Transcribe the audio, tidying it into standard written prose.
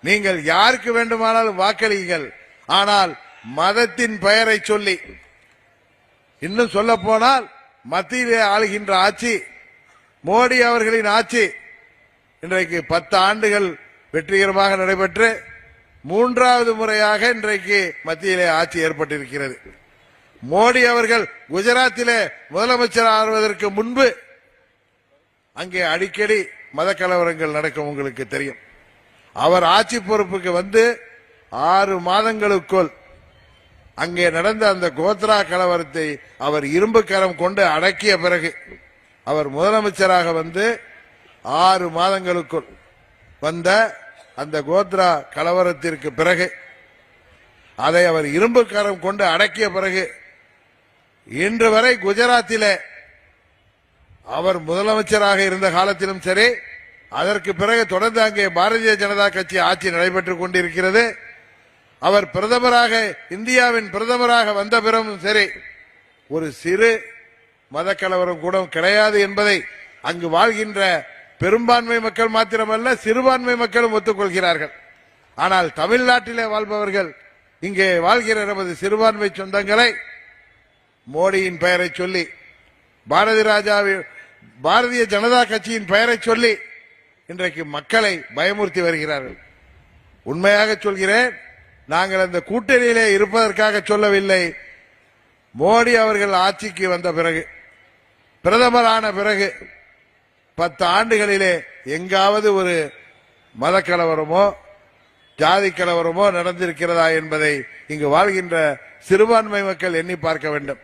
நீங்கள் யாருக்கு வேண்டுமானாலும் வாக்களியுங்கள், ஆனால் மதத்தின் பெயரை சொல்லி, இன்னும் சொல்ல போனால் மத்தியிலே ஆளுகின்ற ஆட்சி மோடி அவர்களின் ஆட்சி இன்றைக்கு 10 ஆண்டுகள் வெற்றிகரமாக நடைபெற்று 3வது முறையாக இன்றைக்கு மத்தியிலே ஆட்சி ஏற்பட்டிருக்கிறது. மோடி அவர்கள் குஜராத்திலே முதலமைச்சர் ஆவதற்கு முன்பு அங்கே அடிக்கடி மத கலவரங்கள் நடக்கும், உங்களுக்கு தெரியும். அவர் ஆட்சி பொறுப்புக்கு வந்து 6 மாதங்களுக்குள் அங்கே நடந்த அந்த கோத்ரா கலவரத்தை அவர் இரும்பு கரம் கொண்டு அடக்கிய பிறகு, அவர் முதலமைச்சராக வந்து 6 மாதங்களுக்குள் வந்த அந்த கோத்ரா கலவரத்திற்கு பிறகு, அதை அவர் இரும்பு கரம் கொண்டு அடக்கிய பிறகு, இன்று வரை குஜராத்திலே அவர் முதலமைச்சராக இருந்த காலத்திலும் சரி, அதற்கு பிறகு தொடர்ந்து அங்கே பாரதிய ஜனதா கட்சி ஆட்சி நடைபெற்றுக் கொண்டிருக்கிறது. அவர் பிரதமராக, இந்தியாவின் பிரதமராக வந்த பிறகும் சரி, ஒரு சிறு மத கலவரம் கூட கிடையாது என்பதை அங்கு வாழ்கின்ற பெரும்பான்மை மக்கள் மாத்திரமல்ல, சிறுபான்மை மக்களும் ஒத்துக்கொள்கிறார்கள். ஆனால் தமிழ்நாட்டிலே வாழ்பவர்கள், இங்கே வாழ்கிற நமது சிறுபான்மை சொந்தங்களை மோடியின் பெயரை சொல்லி, பாரதிய ஜனதா கட்சியின் பெயரை சொல்லி இன்றைக்கு மக்களை பயமுறுத்தி வருகிறார்கள். உண்மையாக சொல்கிறேன், நாங்கள் அந்த கூட்டணியிலே இருப்பதற்காக சொல்லவில்லை. மோடி அவர்கள் ஆட்சிக்கு வந்த பிறகு, பிரதமரான பிறகு 10 ஆண்டுகளிலே எங்காவது ஒரு மத கலவரமோ ஜாதி கலவரமோ நடந்திருக்கிறதா என்பதை இங்கு வாழ்கின்ற சிறுபான்மை மக்கள் எண்ணி பார்க்க வேண்டும்.